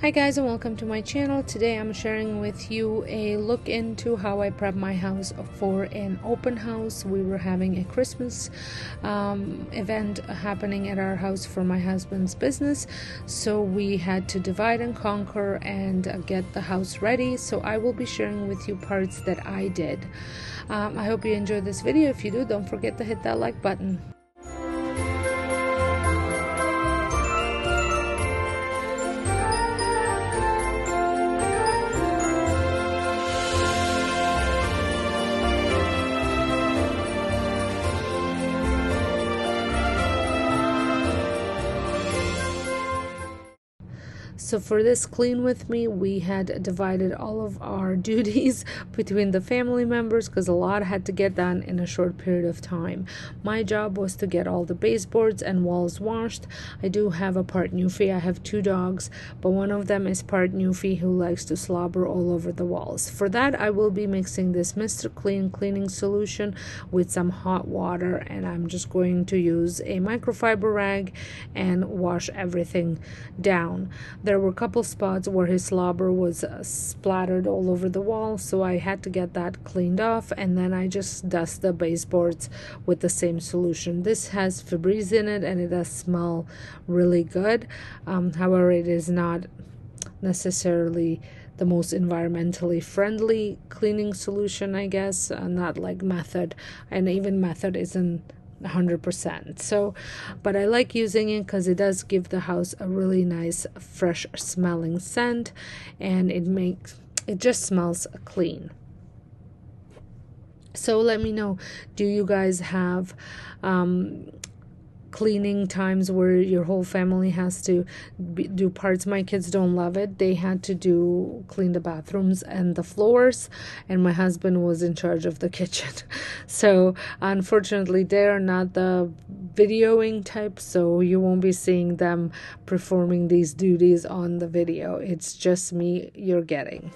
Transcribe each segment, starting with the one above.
Hi guys, and welcome to my channel. Today I'm sharing with you a look into how I prep my house for an open house. We were having a Christmas event happening at our house for my husband's business, so we had to divide and conquer and get the house ready. So I will be sharing with you parts that I did. I hope you enjoyed this video. If you do, don't forget to hit that like button. So for this clean with me, we had divided all of our duties between the family members because a lot had to get done in a short period of time. My job was to get all the baseboards and walls washed. I do have a part Newfie. I have two dogs, but one of them is part Newfie who likes to slobber all over the walls. For that, I will be mixing this Mr. Clean cleaning solution with some hot water, and I'm just going to use a microfiber rag and wash everything down. There were a couple spots where his slobber was splattered all over the wall, so I had to get that cleaned off, and then I just dust the baseboards with the same solution. This has Febreze in it and it does smell really good. However, it is not necessarily the most environmentally friendly cleaning solution, I guess, not like Method, and even Method isn't 100%. So, but I like using it because it does give the house a really nice fresh smelling scent, and it just smells clean. So let me know, do you guys have cleaning times where your whole family has to do parts? My kids don't love it. They had to clean the bathrooms and the floors, and my husband was in charge of the kitchen. So unfortunately, they're not the videoing type, so you won't be seeing them performing these duties on the video. It's just me you're getting.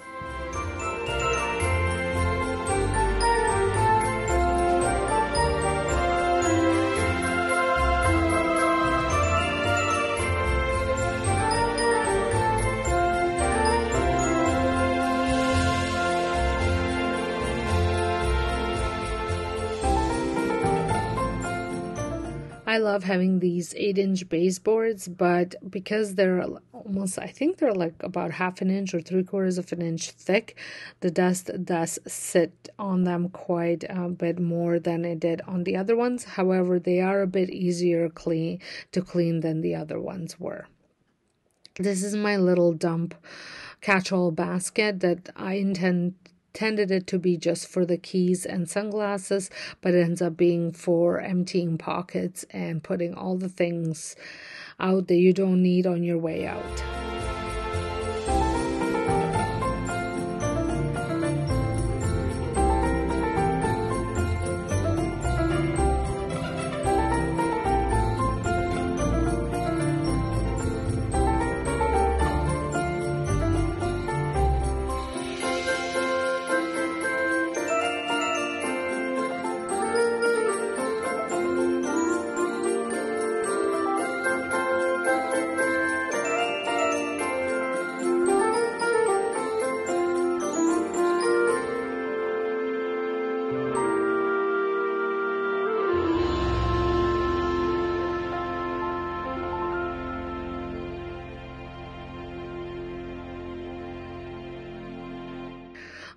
I love having these 8-inch baseboards, but because they're almost, I think they're like about ½ an inch or 3/4 of an inch thick, the dust does sit on them quite a bit more than it did on the other ones. However, they are a bit easier to clean than the other ones were. This is my little dump catch-all basket that I intended it to be just for the keys and sunglasses, but it ends up being for emptying pockets and putting all the things out that you don't need on your way out.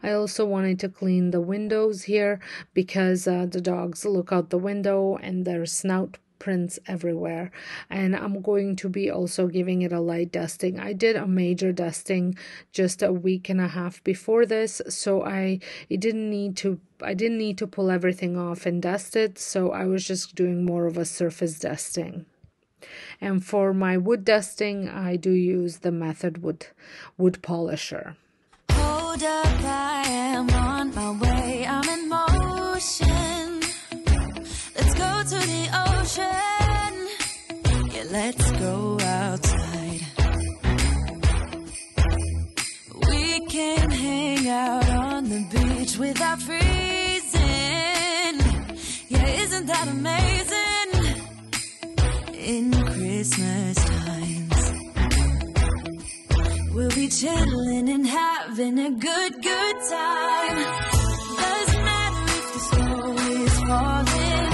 I also wanted to clean the windows here because the dogs look out the window and there's snout prints everywhere, and I'm going to be also giving it a light dusting. I did a major dusting just a week and a half before this, so I didn't need to pull everything off and dust it, so I was just doing more of a surface dusting. And for my wood dusting, I do use the Method wood polisher. Hold up, I am on my way, I'm in motion. Let's go to the ocean. Yeah, let's go outside. We can hang out on the beach without freezing. Yeah, isn't that amazing? In Christmas times, we'll having a good time. Doesn't matter if the snow is falling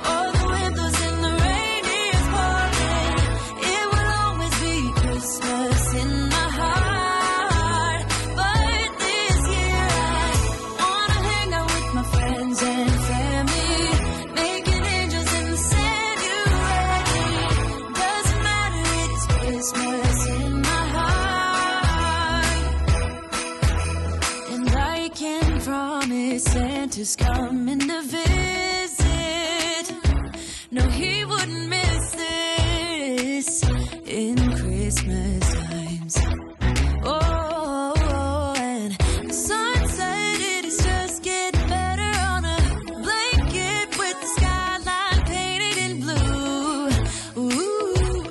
or the wind blows and the rain is pouring. It will always be Christmas in my heart. But this year I wanna hang out with my friends and family, making angels in the sanctuary. Doesn't matter, it's Christmas in my heart. And I can promise Santa's coming to visit. No, he wouldn't miss this in Christmas times. Oh, and the sun said it is just getting better on a blanket with the skyline painted in blue. Ooh,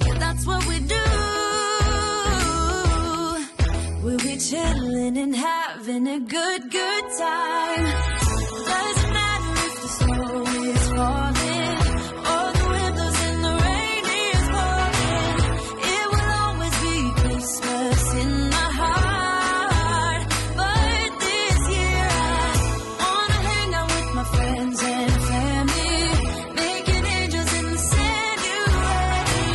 yeah, that's what we do. We'll be chilling and having a good time. Doesn't matter if the snow is falling or the wind blows and the rain is pouring. It will always be Christmas in my heart. But this year I wanna hang out with my friends and family, making angels in the sanctuary.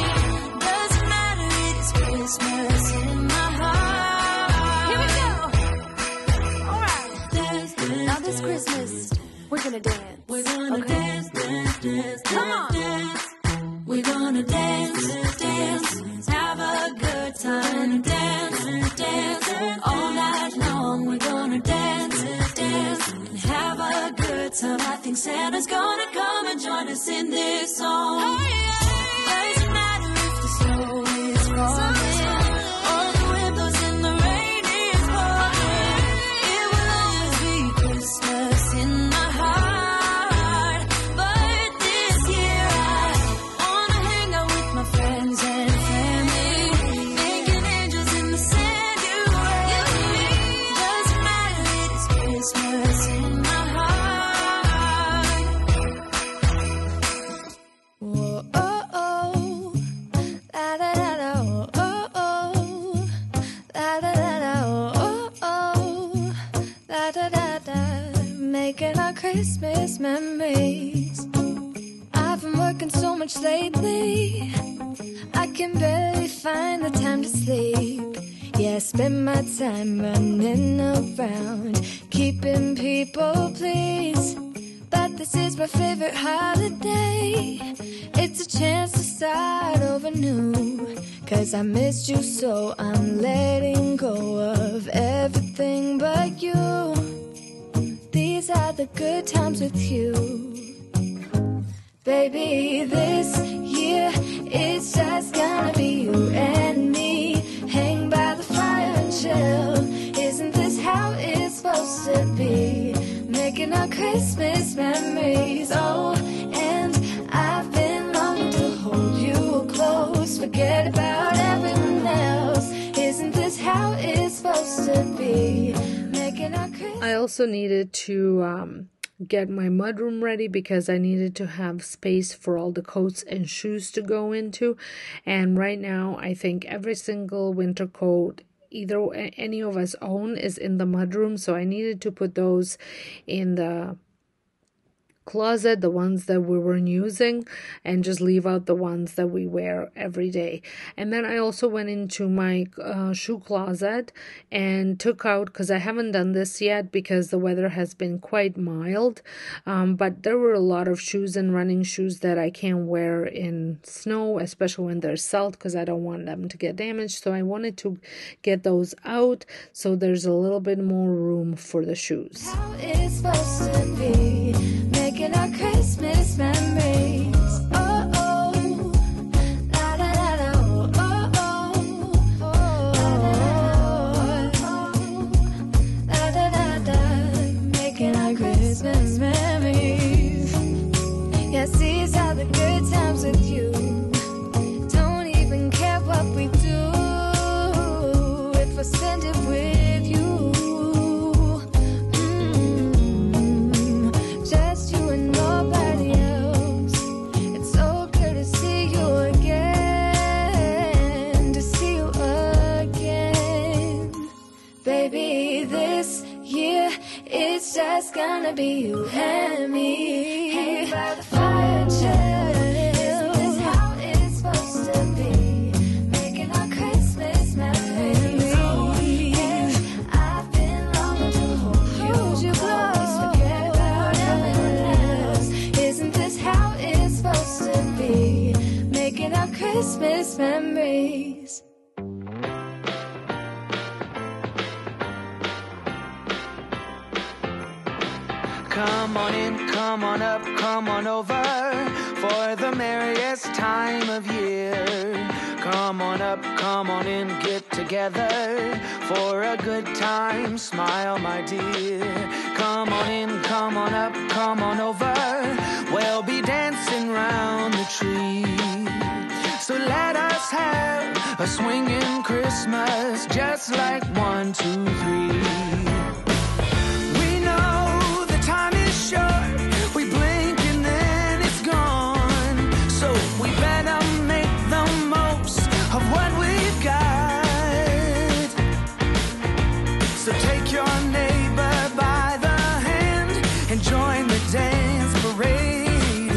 Doesn't matter, it's Christmas in my heart. Here we go. All right. Now this Christmas, we're gonna dance. We're gonna dance. Come on. We're gonna dance, have a good time, dance, all night long. We're gonna dance, and have a good time. I think Santa's gonna come and join us in this song. Doesn't matter if the snow is falling or the wind blows and the rain is pouring. It will always be Christmas in my heart. But this year I wanna hang out with my friends and family, making angels in the sanctuary. Doesn't matter, it's Christmas in my heart. Whoa, oh, oh, la da da da, oh, oh, la da da da, oh, oh, la da da da, making our Christmas memories. I've been working so much lately, I can barely find the time to sleep. Yeah, I spend my time running around, keeping people pleased. But this is my favorite holiday. It's a chance to start over new. 'Cause I missed you, so I'm letting go of everything but you. These are the good times with you. Baby, this year it's just gonna be you and me. Hang by the fire and chill. Isn't this how it's supposed to be? Making our Christmas memories. Oh, and I've been longing to hold you close. Forget about everyone else. Isn't this how it's supposed to be? Making our Christmas. I also needed to get my mudroom ready because I needed to have space for all the coats and shoes to go into. And right now, I think every single winter coat either any of us own is in the mudroom, so I needed to put those in the closet, the ones that we weren't using, and just leave out the ones that we wear every day. And then I also went into my shoe closet and took out, because I haven't done this yet because the weather has been quite mild, but there were a lot of shoes and running shoes that I can't wear in snow, especially when they're salt, because I don't want them to get damaged. So I wanted to get those out so there's a little bit more room for the shoes. How it's supposed to be, making our Christmas memories. Oh, oh, la da da da, oh, oh, oh, la da da da, making our Christmas memories. Yes, these are the good times with you. Don't even care what we do if I spend it with you. Just you and nobody else. It's so good to see you again, to see you again. Baby, just gonna be you and me. Hanging by the fire, chill. Isn't this how it's supposed to be? Making our Christmas memories. Oh, yeah, I've been longing to hold you close. Forget about everyone else. Isn't this how it's supposed to be? Making our Christmas memories. Come on in, come on up, come on over for the merriest time of year. Come on up, come on in, get together for a good time. Smile, my dear. Come on in, come on up, come on over. We'll be dancing round the tree. So let us have a swinging Christmas, just like 1, 2, 3. Time is short, we blink and then it's gone. So we better make the most of what we've got. So take your neighbor by the hand and join the dance parade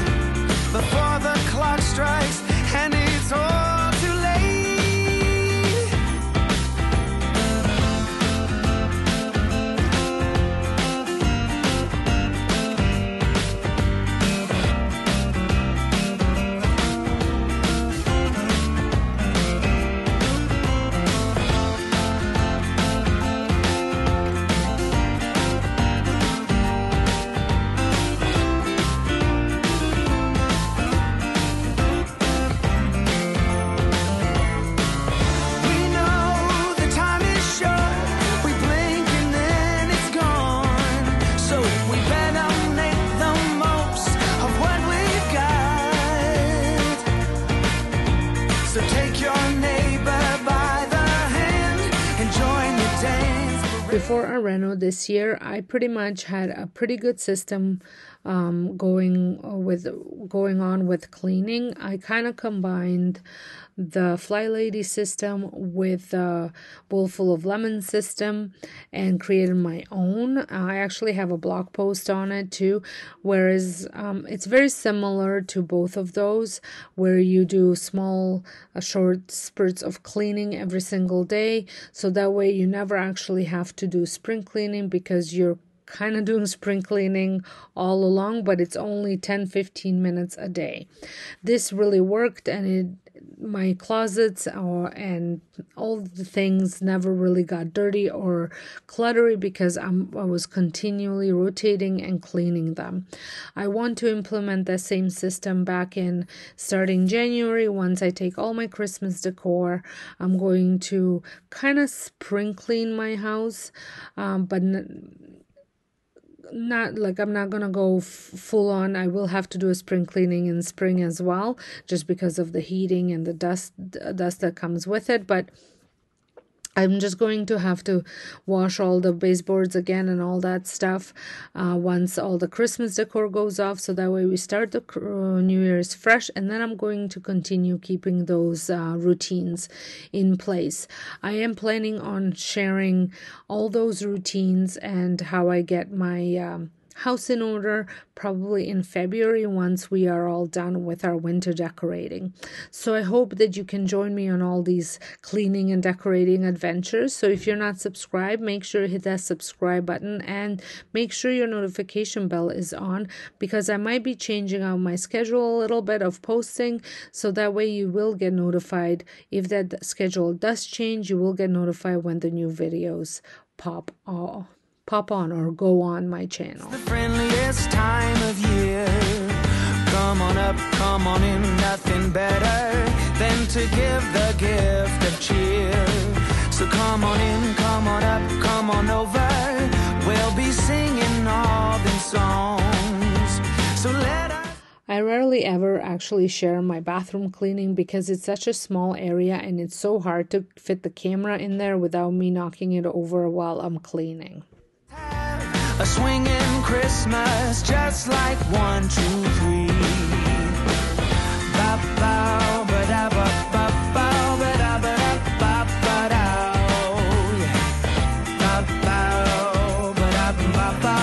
before the clock strikes and it's all too late. Before our reno this year, I pretty much had a pretty good system going on with cleaning. I kind of combined the Fly Lady system with the Bowl Full of Lemon system and created my own. I actually have a blog post on it too, whereas it's very similar to both of those, where you do small short spurts of cleaning every single day, so that way you never actually have to do spring cleaning, because you're kind of doing spring cleaning all along, but it's only 10-15 minutes a day. This really worked, and my closets and all the things never really got dirty or cluttery because I was continually rotating and cleaning them. I want to implement the same system back in starting January. Once I take all my Christmas decor, I'm going to kind of spring clean my house, but not like I'm not gonna go full on. I will have to do a spring cleaning in spring as well, just because of the heating and the dust that comes with it. But I'm just going to have to wash all the baseboards again and all that stuff once all the Christmas decor goes off, so that way we start the New Year's fresh, and then I'm going to continue keeping those routines in place. I am planning on sharing all those routines and how I get my house in order probably in February, once we are all done with our winter decorating. So I hope that you can join me on all these cleaning and decorating adventures. So if you're not subscribed, make sure you hit that subscribe button and make sure your notification bell is on, because I might be changing out my schedule a little bit of posting, so that way you will get notified. If that schedule does change, you will get notified when the new videos pop on or go on my channel. The friendliest time of year. Come on up, come on in, nothing better than to give the gift of cheer. So come on in, come on up, come on over. We'll be singing all them songs. So let us. I rarely ever actually share my bathroom cleaning because it's such a small area and it's so hard to fit the camera in there without me knocking it over while I'm cleaning. A swinging Christmas, just like 1, 2, 3. Ba ba ba da ba ba ba ba da ba da ba ba da. Ba ba ba da ba ba.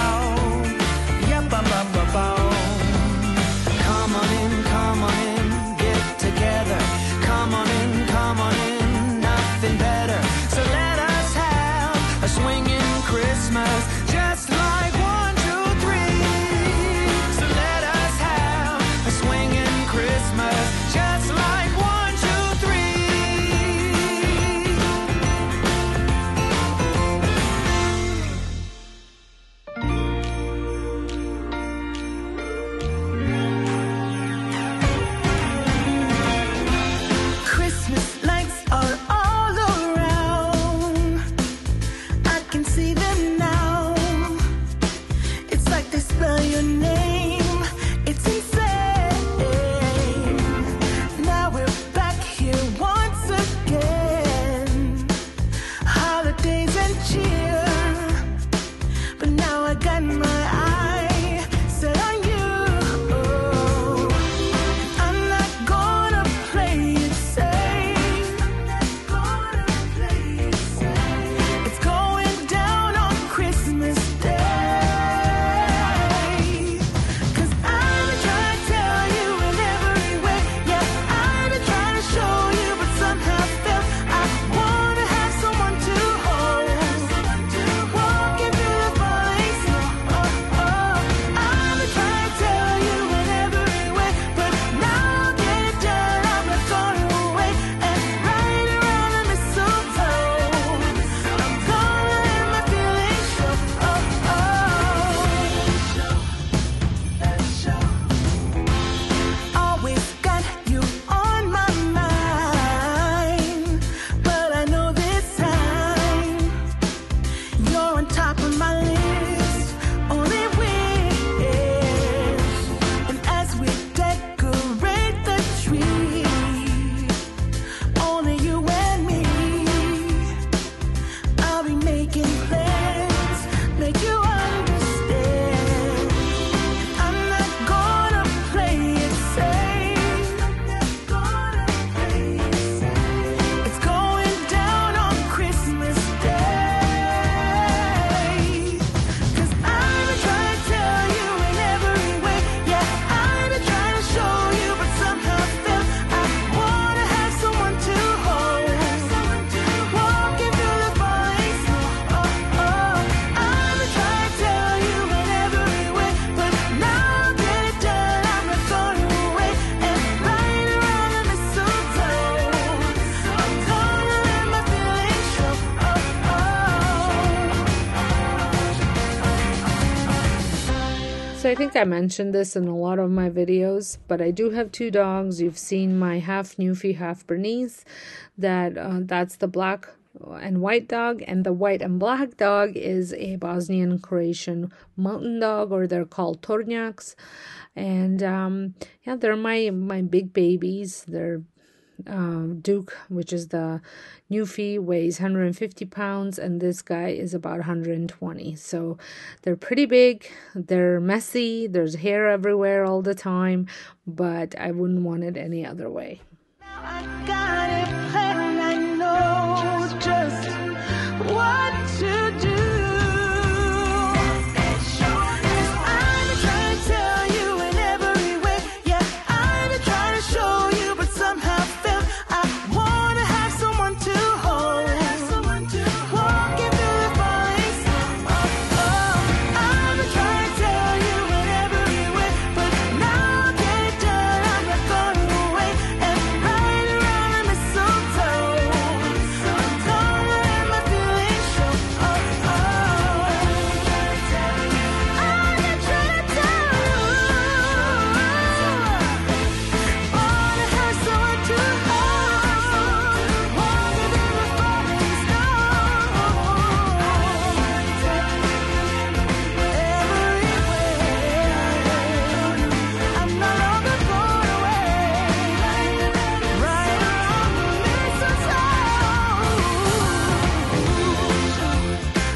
So I think I mentioned this in a lot of my videos, but I do have two dogs. You've seen my half Newfie, half Bernese. That's the black and white dog, and the white and black dog is a Bosnian Croatian mountain dog, or they're called tornjaks. And yeah, they're my big babies. They're Duke, which is the Newfie, weighs 150 pounds, and this guy is about 120. So they're pretty big. They're messy. There's hair everywhere all the time, but I wouldn't want it any other way. I got it planned, I know just what to do. I'm trying to tell you in every way, yeah, I'm trying to show you, but somehow felt I wanna have someone to hold, walking through the falling snow. I'm trying to tell you in every way, but now I get done, I'm not going away, and right around the mistletoe, I'm gonna let my feelings show. I'm trying to tell you, wanna have someone to hold, walking through the falling snow. I'm no longer going away, right around the mistletoe.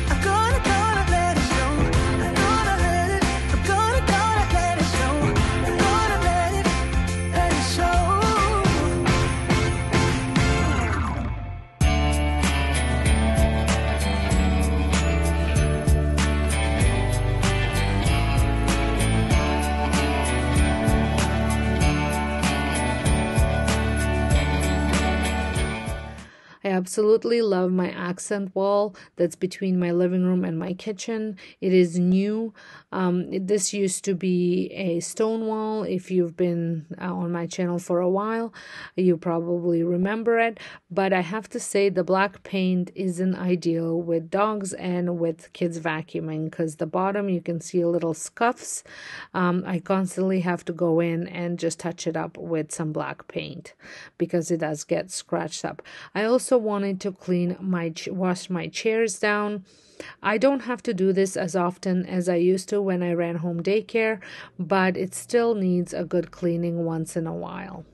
I'm gonna let it show. I'm gonna let it show. I'm gonna let it show. I absolutely love my accent wall that's between my living room and my kitchen. It is new. This used to be a stone wall. If you've been on my channel for a while, you probably remember it. But I have to say the black paint isn't ideal with dogs and with kids vacuuming, because the bottom you can see a little scuffs. I constantly have to go in and just touch it up with some black paint because it does get scratched up. I also wanted to wash my chairs down. I don't have to do this as often as I used to when I ran home daycare, but it still needs a good cleaning once in a while.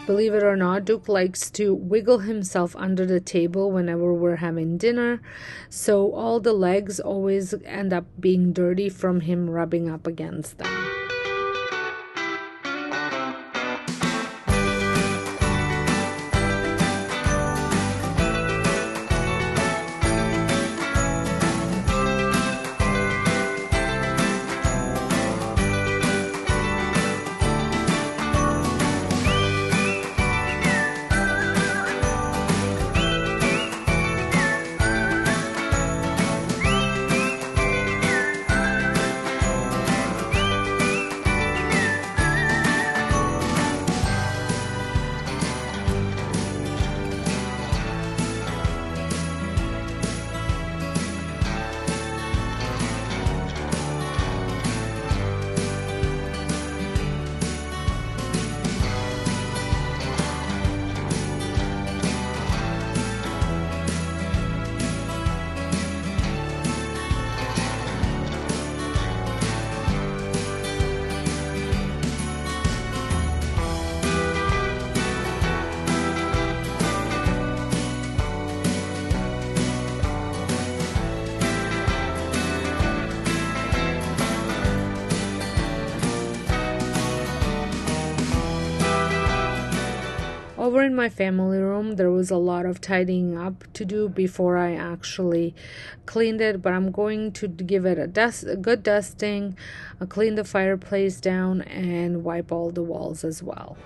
Believe it or not, Duke likes to wiggle himself under the table whenever we're having dinner, so all the legs always end up being dirty from him rubbing up against them. Over in my family room, there was a lot of tidying up to do before I actually cleaned it, but I'm going to give it a good dusting, clean the fireplace down, and wipe all the walls as well.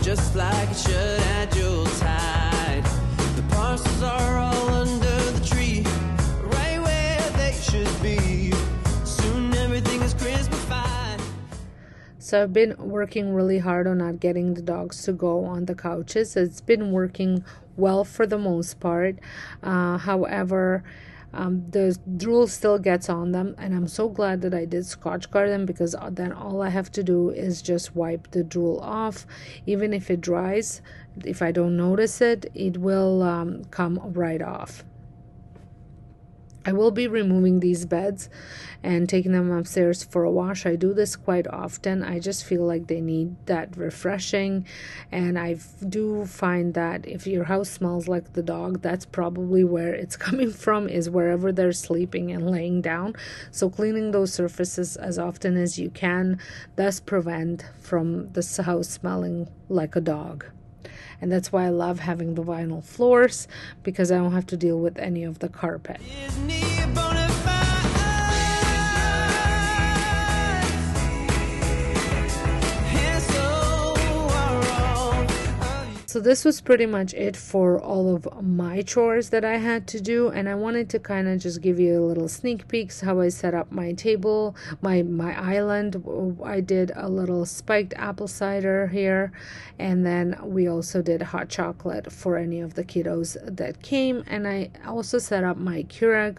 Just like it should at Yuletide. The parcels are all under the tree, right where they should be. Soon everything is Christmas-fied. So I've been working really hard on not getting the dogs to go on the couches. It's been working well for the most part. However, the drool still gets on them, and I'm so glad that I did Scotch guard them, because then all I have to do is just wipe the drool off. Even if it dries, if I don't notice it, it will come right off. I will be removing these beds and taking them upstairs for a wash. I do this quite often. I just feel like they need that refreshing, and I do find that if your house smells like the dog, that's probably where it's coming from, is wherever they're sleeping and laying down. So cleaning those surfaces as often as you can does prevent from the house smelling like a dog. And that's why I love having the vinyl floors, because I don't have to deal with any of the carpet. So this was pretty much it for all of my chores that I had to do, and I wanted to kind of just give you a little sneak peeks how I set up my table, my island. I did a little spiked apple cider here, and then we also did hot chocolate for any of the kiddos that came. And I also set up my Keurig,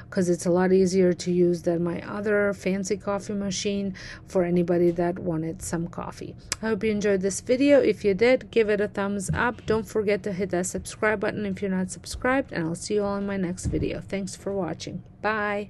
because it's a lot easier to use than my other fancy coffee machine for anybody that wanted some coffee. I hope you enjoyed this video. If you did, give it a thumbs up. Don't forget to hit that subscribe button if you're not subscribed, and I'll see you all in my next video. Thanks for watching. Bye.